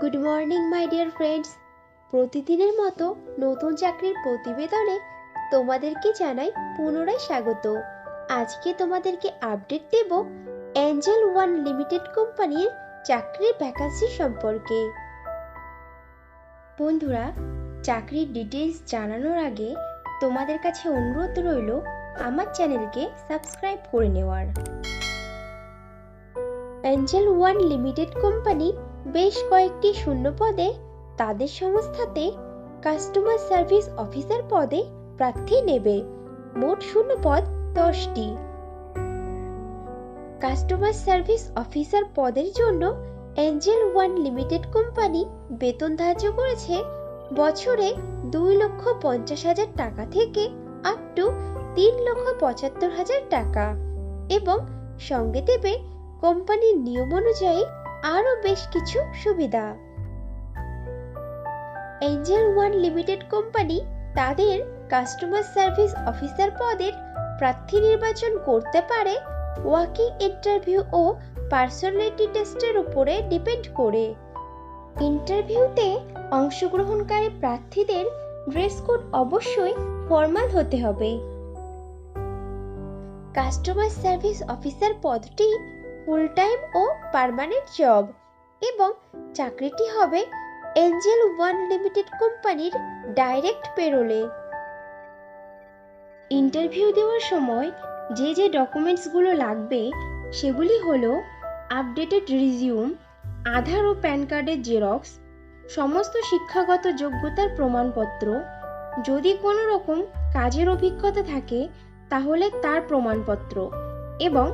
Good morning my dear friends. প্রতিদিনের মতো নতুন চাকরির প্রতিবেদনে তোমাদেরকে জানাই পুনরায় স্বাগত। আজকে তোমাদেরকে আপডেট দেব এঞ্জেল ওয়ান লিমিটেড কোম্পানির চাকরির ভ্যাকান্সি সম্পর্কে। বন্ধুরা, চাকরির ডিটেইলস জানানোর আগে তোমাদের কাছে অনুরোধ রইল আমার চ্যানেলকে সাবস্ক্রাইব করে নেওয়ার। এঞ্জেল ওয়ান লিমিটেড কোম্পানি বেশ কয়েকটি শূন্য পদে তাদের সংস্থাতে কাস্টমার সার্ভিস অফিসার পদে প্রার্থী নেবে। মোট শূন্য পদ 10টি। কাস্টমার সার্ভিস অফিসার পদের জন্য এঞ্জেল ওয়ান লিমিটেড কোম্পানি বেতন ধার্য করেছে বছরে 2,50,000 টাকা থেকে আপ টু 3,75,000 টাকা এবং সঙ্গে দেবে কোম্পানির নিয়ম অনুযায়ী আরও বেশ কিছু সুবিধা। এঞ্জেল ওয়ান লিমিটেড কোম্পানি তাদের কাস্টমার সার্ভিস অফিসার পদের প্রার্থী নির্বাচন করতে পারে ওয়াকিং ইন্টারভিউ ও পার্সোনালিটি টেস্টের উপরে ডিপেন্ড করে। ইন্টারভিউতে অংশগ্রহণকারী প্রার্থীদের ড্রেস কোড অবশ্যই ফর্মাল হতে হবে। কাস্টমার সার্ভিস অফিসার পদটি ফুল টাইম ও পার্মানেন্ট জব এবং চাকরিটি হবে এঞ্জেল ওয়ান লিমিটেড কোম্পানির ডাইরেক্ট পেরোলে। ইন্টারভিউ দেওয়ার সময় যে ডকুমেন্টসগুলো লাগবে সেগুলি হলো আপডেটেড রিজিউম, আধার ও প্যান কার্ডের জেরক্স, সমস্ত শিক্ষাগত যোগ্যতার প্রমাণপত্র, যদি কোনো রকম কাজের অভিজ্ঞতা থাকে তাহলে তার প্রমাণপত্র এবং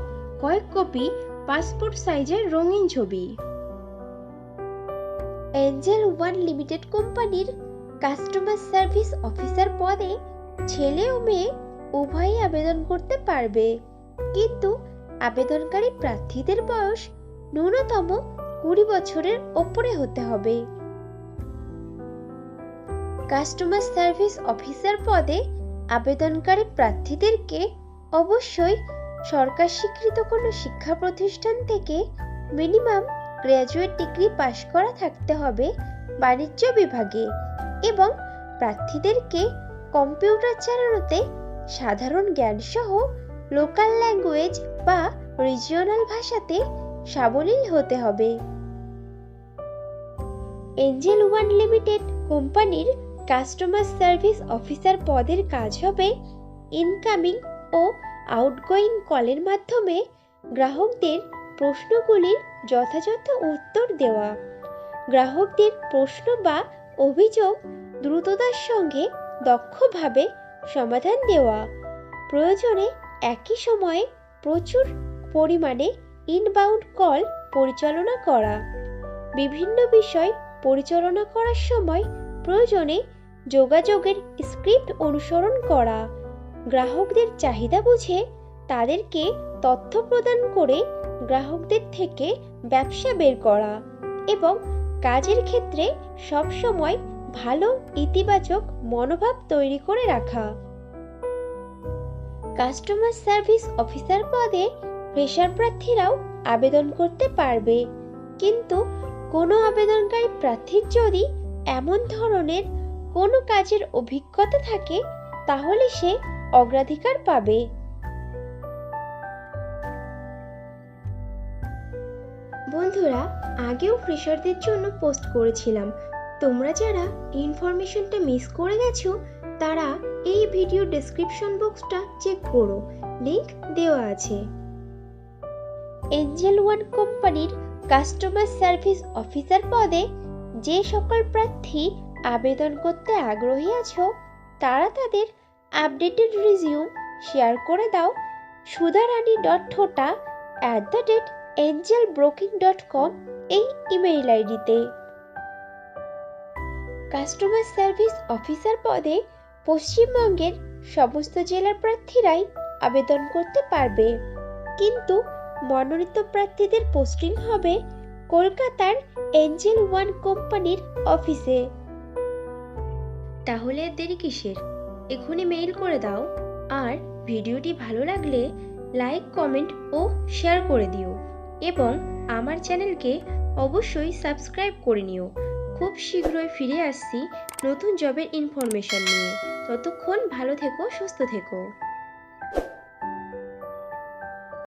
কয়েক কপি পাসপোর্ট সাইজের রঙিন ছবি। এঞ্জেল ওয়ান লিমিটেড কোম্পানির কাস্টমার সার্ভিস অফিসার পদে ছেলে ও মেয়ে উভয়ই আবেদন করতে পারবে, কিন্তু আবেদনকারী প্রার্থীদের বয়স ন্যূনতম 20 বছরের ওপরে হতে হবে। কাস্টমার সার্ভিস অফিসার পদে আবেদনকারী প্রার্থীদেরকে অবশ্যই সরকার স্বীকৃত কোনো শিক্ষা প্রতিষ্ঠান থেকে মিনিমাম গ্র্যাজুয়েট ডিগ্রি পাশ করা থাকতে হবে বাণিজ্য বিভাগে এবং প্রার্থীদেরকে কম্পিউটার চালানোতে সাধারণ জ্ঞান সহ লোকাল ল্যাঙ্গুয়েজ বা রিজিওনাল ভাষাতে সাবলীল হতে হবে। এঞ্জেল ওয়ান লিমিটেড কোম্পানির কাস্টমার সার্ভিস অফিসার পদের কাজ হবে ইনকামিং ও আউটগোয়িং কলের মাধ্যমে গ্রাহকদের প্রশ্নগুলির যথাযথ উত্তর দেওয়া, গ্রাহকদের প্রশ্ন বা অভিযোগ দ্রুততার সঙ্গে দক্ষভাবে সমাধান দেওয়া, প্রয়োজনে একই সময়ে প্রচুর পরিমাণে ইনবাউন্ড কল পরিচালনা করা, বিভিন্ন বিষয় পরিচালনা করার সময় প্রয়োজনে যোগাযোগের স্ক্রিপ্ট অনুসরণ করা, গ্রাহকদের চাহিদা বুঝে তাদেরকে তথ্য প্রদান করে গ্রাহকদের থেকে ব্যবসা বের করা এবং কাজের ক্ষেত্রে সবসময় ভালো ইতিবাচক মনোভাব তৈরি করে রাখা। কাস্টমার সার্ভিস অফিসার পদে ফ্রেশার প্রার্থীরাও আবেদন করতে পারবে, কিন্তু কোনো আবেদনকারী প্রার্থীর যদি এমন ধরনের কোনো কাজের অভিজ্ঞতা থাকে তাহলে সে অগ্রাধিকার পাবে। বন্ধুরা, আগেও ফ্রেশারদের জন্য পোস্ট করেছিলাম, তোমরা যারা ইনফরমেশনটা মিস করে গেছো তারা এই ভিডিও ডেসক্রিপশন বক্সটা চেক করো, লিংক দেওয়া আছে। এঞ্জেল ওয়ান কোম্পানির কাস্টমার সার্ভিস অফিসার পদে যে সকল প্রার্থী আবেদন করতে আগ্রহী আছো তারা তাদের আপডেটেড রিজিউম শেয়ার করে দাও sudharani.thota@angelbroking.com এই ইমেইল আইডিতে। কাস্টমার সার্ভিস অফিসার পদে পশ্চিমবঙ্গের সমস্ত জেলার প্রার্থীরাই আবেদন করতে পারবে, কিন্তু মনোনীত প্রার্থীদের পোস্টিং হবে কলকাতার এঞ্জেল ওয়ান কোম্পানির অফিসে। তাহলে আর দেরি কিসের, এখনই মেইল করে দাও। আর ভিডিওটি ভালো লাগলে লাইক, কমেন্ট ও শেয়ার করে দিও এবং আমার চ্যানেলকে অবশ্যই সাবস্ক্রাইব করে নিও। খুব শীঘ্রই ফিরে আসছি নতুন জবের ইনফরমেশন নিয়ে। ততক্ষণ ভালো থেকো, সুস্থ থেকো।